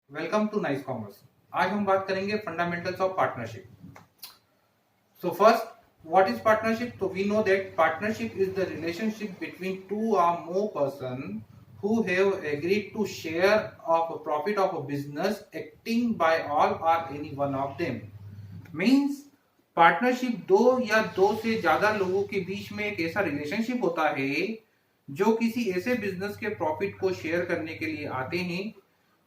Welcome to nice commerce. आज हम बात करेंगे fundamentals of partnership. So first, what is partnership? तो we know that partnership is the relationship between two और more person who have agreed to share of a profit of a business acting by all or any one of them. Means partnership दो या दो से ज्यादा लोगों के बीच में एक ऐसा रिलेशनशिप होता है जो किसी ऐसे बिजनेस के प्रॉफिट को शेयर करने के लिए आते हैं,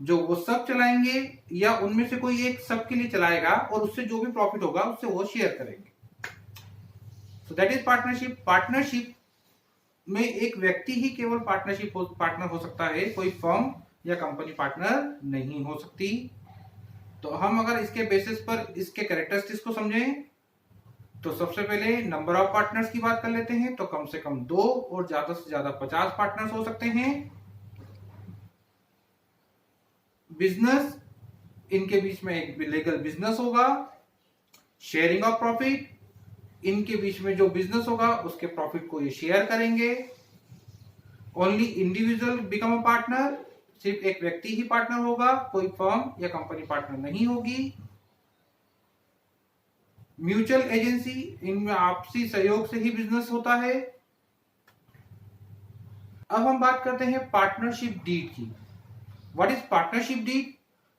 जो वो सब चलाएंगे या उनमें से कोई एक सबके लिए चलाएगा और उससे जो भी प्रॉफिट होगा उससे वो शेयर करेंगे। So that is partnership. Partnership में एक व्यक्ति ही केवल पार्टनर हो सकता है, कोई फर्म या कंपनी पार्टनर नहीं हो सकती। तो हम अगर इसके बेसिस पर इसके कैरेक्टरिस्टिक्स को समझें तो सबसे पहले नंबर ऑफ पार्टनर्स की बात कर लेते हैं। तो कम से कम 2 और ज्यादा से ज्यादा 50 पार्टनर्स हो सकते हैं। बिजनेस, इनके बीच में एक लीगल बिजनेस होगा। शेयरिंग ऑफ प्रॉफिट, इनके बीच में जो बिजनेस होगा उसके प्रॉफिट को ये शेयर करेंगे। Only individual become a partner, सिर्फ एक व्यक्ति ही पार्टनर होगा, कोई फर्म या कंपनी पार्टनर नहीं होगी। म्यूचुअल एजेंसी, इनमें आपसी सहयोग से ही बिजनेस होता है। अब हम बात करते हैं पार्टनरशिप डीड की। What is partnership deed?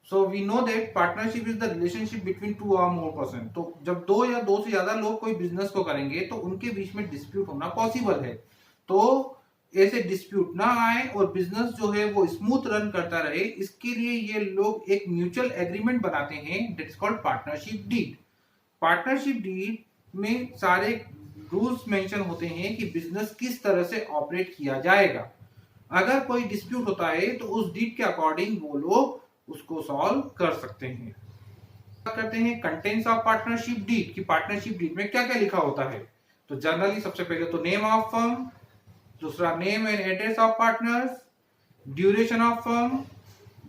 So we know that partnership is the relationship between two और मोर पर्सन। तो जब दो या दो से ज्यादा लोग कोई बिजनेस को करेंगे तो उनके बीच में डिस्प्यूट होना पॉसिबल है। तो ऐसे डिस्प्यूट ना आए और बिजनेस जो है वो स्मूथ रन करता रहे, इसके लिए ये लोग एक म्यूचुअल एग्रीमेंट बनाते हैं, that is called partnership deed. Partnership deed में सारे रूल्स मेंशन होते हैं कि बिजनेस किस तरह से ऑपरेट किया जाएगा। अगर कोई डिस्प्यूट होता है तो उस डीड के अकॉर्डिंग वो लोग उसको सॉल्व कर सकते हैं। बात करते हैं कंटेंट्स ऑफ पार्टनरशिप डीड कि पार्टनरशिप डीड में क्या क्या लिखा होता है। तो जनरली सबसे पहले तो नेम ऑफ फर्म, दूसरा name and address of partners, duration of firm,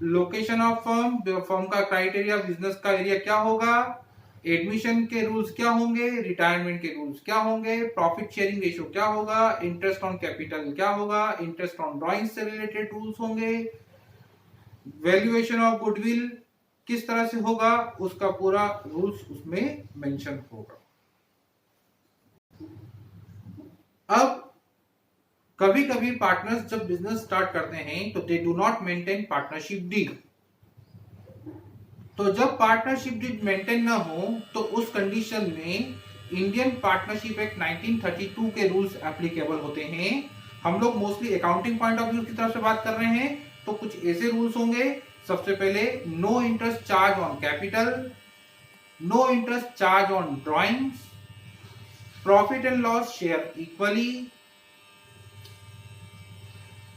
location of firm, firm का क्राइटेरिया, बिजनेस का एरिया क्या होगा, एडमिशन के रूल्स क्या होंगे, रिटायरमेंट के रूल्स क्या होंगे, प्रॉफिट शेयरिंग रेशियो क्या होगा, इंटरेस्ट ऑन कैपिटल क्या होगा, इंटरेस्ट ऑन ड्रॉइंग से रिलेटेड रूल्स होंगे, वैल्यूएशन ऑफ गुडविल किस तरह से होगा, उसका पूरा रूल्स उसमें मेंशन होगा। अब कभी कभी पार्टनर्स जब बिजनेस स्टार्ट करते हैं तो they do not maintain partnership deed. तो जब पार्टनरशिप डीड मेंटेन ना हो तो उस कंडीशन में इंडियन पार्टनरशिप एक्ट 1932 के रूल्स एप्लीकेबल होते हैं। हम लोग mostly accounting point of view की तरफ से बात कर रहे हैं, तो कुछ ऐसे रूल्स होंगे। सबसे पहले no interest charge on capital, no interest charge on drawings, profit and loss share equally.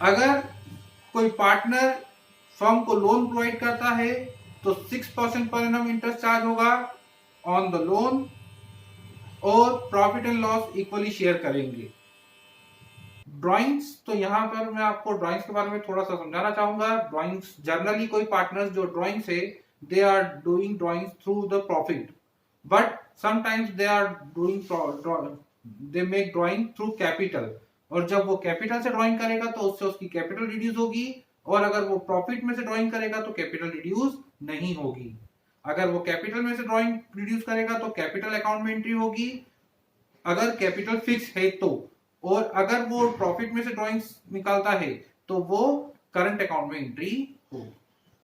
अगर कोई पार्टनर फर्म को लोन प्रोवाइड करता है तो 6% पर एनम इंटरेस्ट चार्ज होगा ऑन द लोन और profit and loss equally share करेंगे। ड्राइंग्स, तो यहां पर मैं आपको ड्राइंग्स के बारे में थोड़ा सा समझाना चाहूंगा। ड्राइंग्स जनरली कोई पार्टनर्स जो ड्राइंग्स है they are doing drawings through the profit, but sometimes they are doing they make drawing through capital. और जब वो कैपिटल से ड्राइंग करेगा तो उससे उसकी कैपिटल रिड्यूस होगी, और अगर वो प्रॉफिट में से ड्राइंग करेगा तो कैपिटल रिड्यूस नहीं होगी। अगर वो कैपिटल में से ड्राइंग रिड्यूस करेगा तो कैपिटल अकाउंट में एंट्री होगी अगर कैपिटल फिक्स है तो, और अगर वो प्रॉफिट में से ड्राइंग्स निकालता है तो वो करंट अकाउंट में एंट्री होगी।